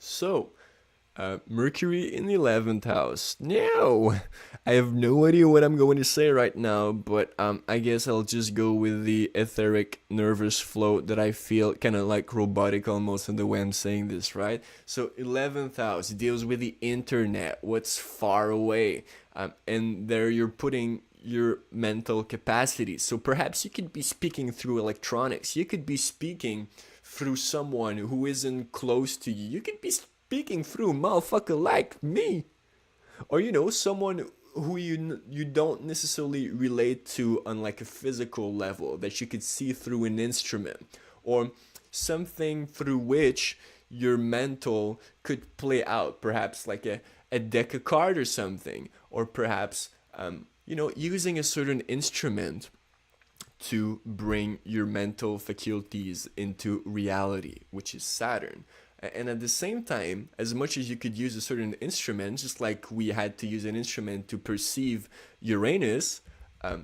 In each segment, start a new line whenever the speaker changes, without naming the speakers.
So, Mercury in the 11th house. Now, I have no idea what I'm going to say right now, but I guess I'll just go with the etheric nervous flow that I feel kind of like robotic almost in the way I'm saying this, right? So, 11th house deals with the internet, what's far away, and there you're putting your mental capacity. So perhaps you could be speaking through electronics. You could be speaking through someone who isn't close to you. You could be speaking through a motherfucker like me, or someone who you don't necessarily relate to on like a physical level that you could see through an instrument, or something through which your mental could play out, perhaps like a deck of card or something, or perhaps using a certain instrument to bring your mental faculties into reality, which is Saturn. And at the same time, as much as you could use a certain instrument, just like we had to use an instrument to perceive Uranus,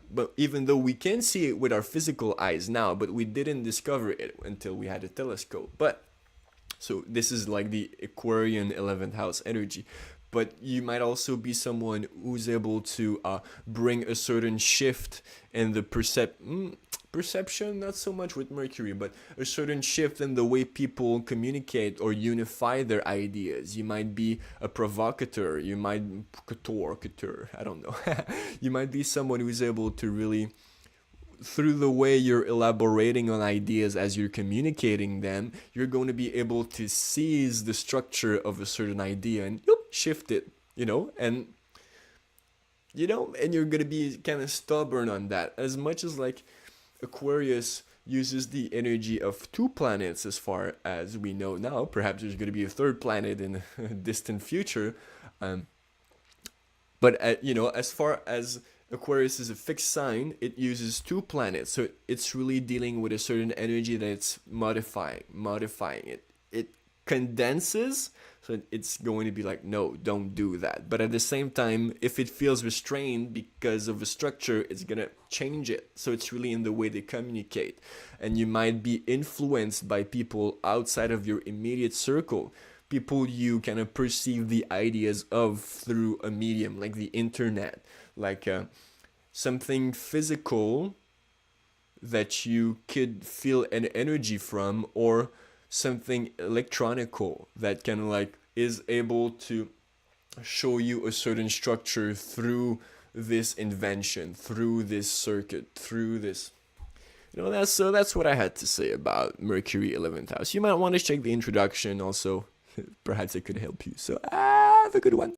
but even though we can see it with our physical eyes now, but we didn't discover it until we had a telescope. But so this is like the Aquarian 11th house energy. But you might also be someone who's able to bring a certain shift in the perception, not so much with Mercury, but a certain shift in the way people communicate or unify their ideas. You might be a provocateur, you might, couture, I don't know. You might be someone who's able to really, through the way you're elaborating on ideas as you're communicating them, you're going to be able to seize the structure of a certain idea and shift it, and and you're going to be kind of stubborn on that. As much as like Aquarius uses the energy of two planets as far as we know now, perhaps there's going to be a third planet in a distant future, but as far as Aquarius is a fixed sign, it uses two planets, so it's really dealing with a certain energy that it's modifying it. It condenses, so it's going to be like, no, don't do that. But at the same time, if it feels restrained because of a structure, it's gonna change it. So it's really in the way they communicate, and you might be influenced by people outside of your immediate circle, people you kind of perceive the ideas of through a medium like the internet, like something physical that you could feel an energy from, or something electronical that can like is able to show you a certain structure through this invention, through this circuit, through this. That's what I had to say about Mercury 11th house. You might want to check the introduction also. Perhaps it could help you. So have a good one.